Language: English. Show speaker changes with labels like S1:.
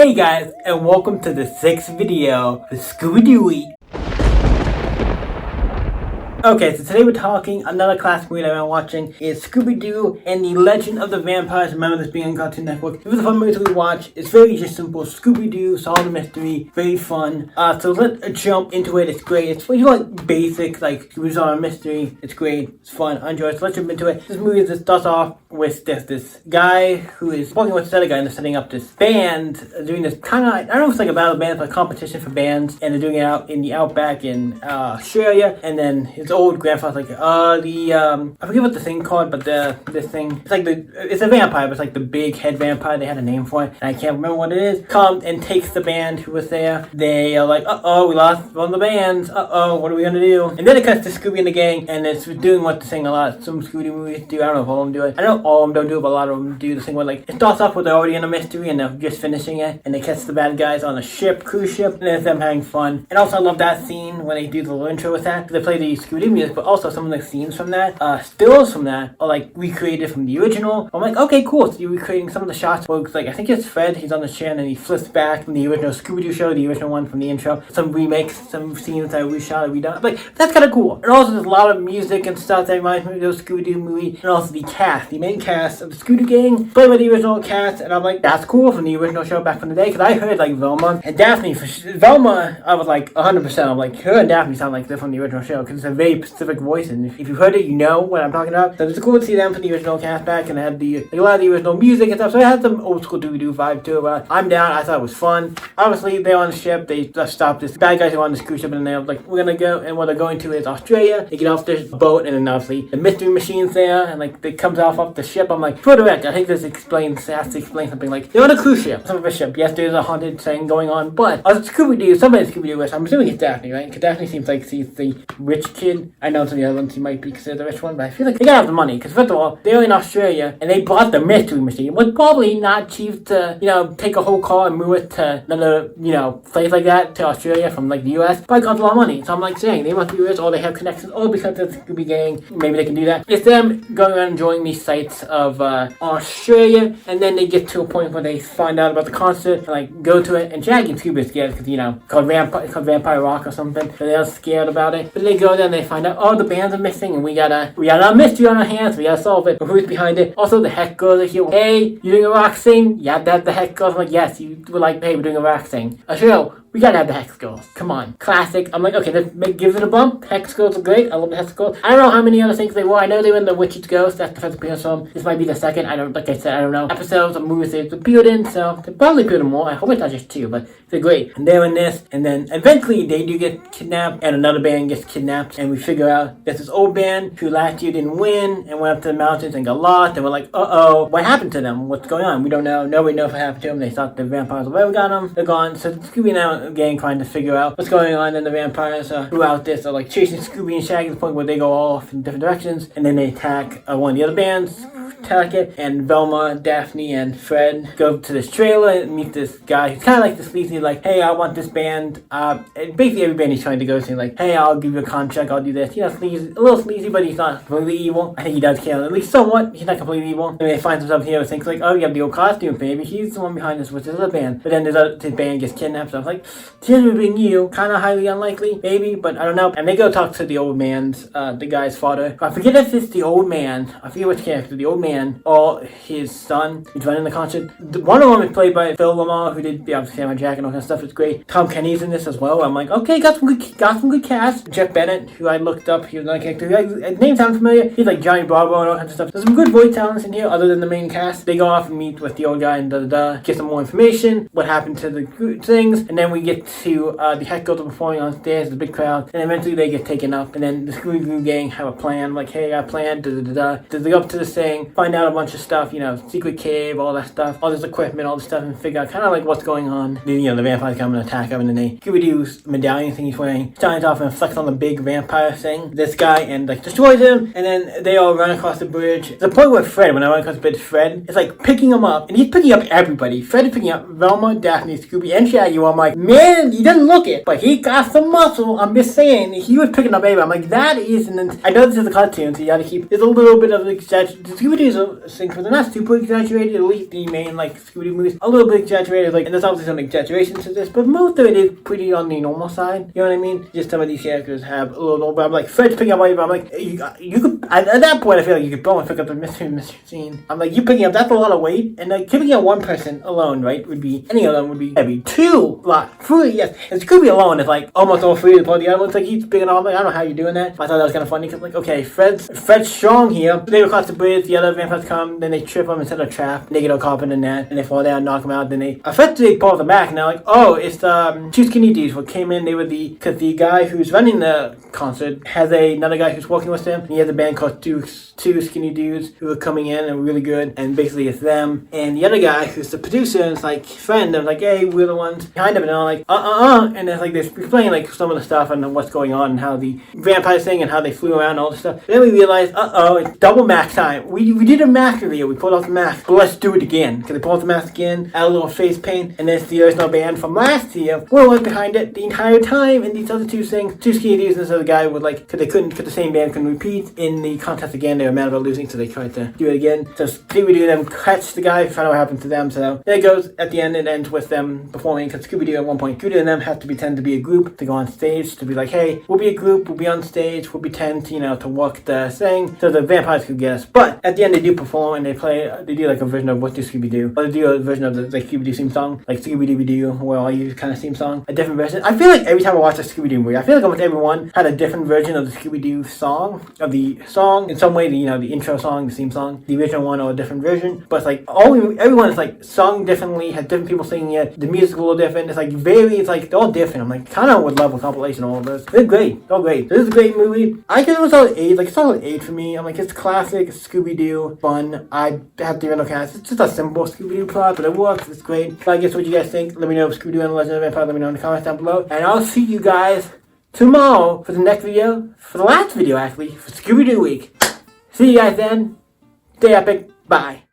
S1: Hey guys, and welcome to the 6th video for Scooby-Doo. Okay, so today we're talking, another classic movie that I'm watching is Scooby-Doo and the Legend of the Vampires. Remember this being on Cartoon Network. It was a fun movie to watch. It's very just simple. Scooby-Doo, solve the mystery, very fun. So let's jump into it. It's great. It's like basic, like Scooby-Doo solve a mystery. It's great. It's fun. I enjoy it. So let's jump into it. This movie just starts off with this guy who is working with this other guy and they're setting up this band, doing this kind of, I don't know if it's like a battle band, but a competition for bands, and they're doing it out in the outback in Australia, and then his old grandfather's like, I forget what the thing called, but this thing, it's a vampire, but it's like the big head vampire, they had a name for it, and I can't remember what it is, comes and takes the band who was there. They are like, we lost one of the bands, what are we gonna do? And then it cuts to Scooby and the gang, and it's doing what the thing a lot, some Scooby movies do, I don't know if all of them do it, I know all of them don't do it, but a lot of them do the thing where like, it starts off with they're already in a mystery, and they're just finishing it, and they catch the bad guys on a ship, cruise ship, and there's them having fun. And also I love that scene when they do the little intro with that, they play the Scooby music, but also some of the scenes from that, stills from that, are like recreated from the original. I'm like, okay, cool, so you're recreating some of the shots where it's like, I think it's Fred, he's on the chair, and then he flips back from the original Scooby-Doo show, the original one from the intro, some remakes, some scenes that we shot and redone. Like, that's kind of cool. And also there's a lot of music and stuff that reminds me of the Scooby-Doo movie, and also the cast, the main cast of the Scooby gang, played by the original cast, and I'm like, that's cool from the original show back from the day, because I heard like Velma and Daphne, Velma, I was like 100%, I'm like, her and Daphne sound like they're from the original show, because it's a very specific voice, and if you've heard it, you know what I'm talking about. So it's cool to see them from the original cast back, and they had a lot of the original music and stuff, so it had some old school Scooby-Doo vibe to it, but I'm down, I thought it was fun. Obviously, they're on the ship, they just stopped this bad guys who are on this cruise ship, and they're like, we're gonna go, and where they're going to is Australia. They get off this boat, and then obviously, the mystery machine's there, and like, it comes off the ship. I'm like, for the record, I think this has to explain something like, they're on a cruise ship, some of a ship. Yes, there's a haunted thing going on, but Scooby-Doo, somebody Scooby-Doo is, I'm assuming it's Daphne, right? Because Daphne seems like she's the rich kid. I know some of the other ones, she might be considered the rich one, but I feel like they gotta have the money, because first of all, they're in Australia, and they bought the mystery machine. It was probably not cheap to, take a whole car and move it to another, place like that, to Australia from, like, the U.S. Probably cost a lot of money. So I'm, like, saying, they must be rich, or they have connections, or because of the Scooby gang, maybe they can do that. It's them going around enjoying these sites of, Australia, and then they get to a point where they find out about the concert, and, like, go to it, and Shaggy and Scooby are scared, because, it's called Vampire Rock or something, so they're scared about it. But they go there, and they find out, the bands are missing, and we got a mystery on our hands, we gotta solve it. But who's behind it? Also, the Heck Girls are here. Hey, you doing a rock thing? Yeah, that's the Heck Girls. I'm like, yes, you were like, hey, we're doing a rock thing. We gotta have the Hex Girls. Come on. Classic. I'm like, okay, give it a bump. Hex Girls are great. I love the Hex Girls. I don't know how many other things they were. I know they were in the Witch's Ghost. That's the first appearance film. This might be the second. I don't know. Episodes of movies they've appeared in, so they probably appeared in more. I hope it's not just two, but they're great. And they're in this, and then eventually they do get kidnapped, and another band gets kidnapped, and we figure out there's this old band who last year didn't win, and went up to the mountains and got lost, and we're like, what happened to them? What's going on? We don't know. Nobody knows what happened to them. They thought the vampires were got them. They're gone. So Scooby now gang trying to figure out what's going on, and the vampires throughout this are like chasing Scooby and Shaggy to the point where they go all off in different directions, and then they attack one of the other bands, attack it, and Velma, Daphne, and Fred go to this trailer and meet this guy who's kind of like this sleazy, like, hey, I want this band, and basically every band he's trying to go to, like, hey, I'll give you a contract, I'll do this, sleazy, a little sleazy, but he's not completely evil. I think he does care, at least somewhat, he's not completely evil, and he finds himself here and thinks like, you have the old costume, maybe he's the one behind this with this other band, but then his band gets kidnapped, so I was like, being you, kind of highly unlikely, maybe, but I don't know. And they go talk to the old man's, the guy's father. I forget if it's the old man, I forget which character, the old man, or his son, who's running the concert. One of them is played by Phil Lamar, who did, obviously, Samurai Jack and all that stuff, it's great. Tom Kenny's in this as well. I'm like, okay, got some good cast. Jeff Bennett, who I looked up, he was another character. His name sounds familiar. He's like Johnny Bravo and all kinds of stuff. There's some good voice talents in here, other than the main cast. They go off and meet with the old guy and get some more information, what happened to the things, and then we get to the Heck Girls are performing on stage, the big crowd, and eventually they get taken up, and then the Scooby-Doo gang have a plan, like, hey, I got a plan, They go up to this thing, find out a bunch of stuff, secret cave, all that stuff, all this equipment, all this stuff, and figure out kind of like what's going on. Then, the vampires come and attack him, and then Scooby-Doo's medallion thing he's wearing shines off and reflects on the big vampire vampire thing, this guy, and like destroys him, and then they all run across the bridge. The point where Fred, when I run across the bridge, Fred is like picking him up, and he's picking up everybody. Fred is picking up Velma, Daphne, Scooby, and Shaggy. I'm like, man, he doesn't look it, but he got some muscle. I'm just saying, he was picking up everybody. I'm like, that is, and then I know this is a cartoon, so you gotta keep, there's a little bit of exaggeration. Scooby-Doo's things, but they're not super exaggerated, at least the main, like, Scooby-Doo movies, a little bit exaggerated, like, and there's obviously some exaggerations to this, but most of it is pretty on the normal side, you know what I mean? Just some of these characters have a little, but I'm like, Fred's picking up everybody, but I'm like, you could, at that point, I feel like you could probably pick up the mystery scene. I'm like, you picking up, that's a lot of weight, and like, picking up one person alone, right, would be, any of them would be heavy. Two, lot, three, yes, and Scooby alone is like, almost all three of the other ones, like, he's big enough, like, I don't know how you're doing that. I thought that was kind of funny, because like, okay, Fred's strong here. They go across the bridge, the other vampires come, then they trip him and set a trap, and they get all caught in the net, and they fall down, knock him out, then they effectively pull them back, and they're like, oh, it's the two skinny dudes who came in, they were because the guy who's running the concert has another guy who's working with them, and he has a band called Two Skinny Dudes who are coming in and really good, and basically it's them, and the other guy who's the producer is like, friend, of like, hey, we're the ones behind him, and I'm like, and it's like, they're explaining like some of the stuff and what's going on, and how the vampire thing, and how they flew around and all this stuff. Then we realized, it's double mask time. We did a mask reveal, we pulled off the mask, but let's do it again, because they pulled off the mask again, add a little face paint, and there's the original band from last year, we're one behind it the entire time, and these other two things, Two Skinny Dudes, and this other guy would like, because the same band couldn't repeat in the contest again, they were mad about losing, so they tried to do it again. So Scooby-Doo them catch the guy, find out what happened to them, so there it goes. At the end, it ends with them performing, because Scooby-Doo at one point, Scooby-Doo and them have to pretend to be a group, to go on stage, to be like, hey, we'll be a group, we'll be on stage, we'll pretend to walk the thing, so the vampires could get us. But at the end, they do perform, and they do like a version of What Do Scooby-Doo, or they do a version of the Scooby-Doo theme song, like Scooby-Doo, where all you kind of theme song, a different version. I feel like every time I watch a Scooby-Doo movie, I feel like almost everyone had a different version of the Scooby-Doo song, of the song, in some way, the intro song, the theme song, the original one, or a different version, but it's like, everyone is like sung differently, has different people singing it, the music's a little different, it's like, they're all different. I'm like, kind of would love a compilation of all of this. They're great, they're all great. This is a great movie. I give it a solid 8, like a solid 8 for me. I'm like, it's classic, Scooby-Doo, fun. I have the original cast, it's just a simple Scooby-Doo plot, but it works, it's great. So I guess what you guys think, let me know. Scooby-Doo and the Legend of the Vampire, let me know in the comments down below, and I'll see you guys tomorrow for the next video, for the last video actually, for Scooby-Doo week. See you guys then. Stay epic. Bye.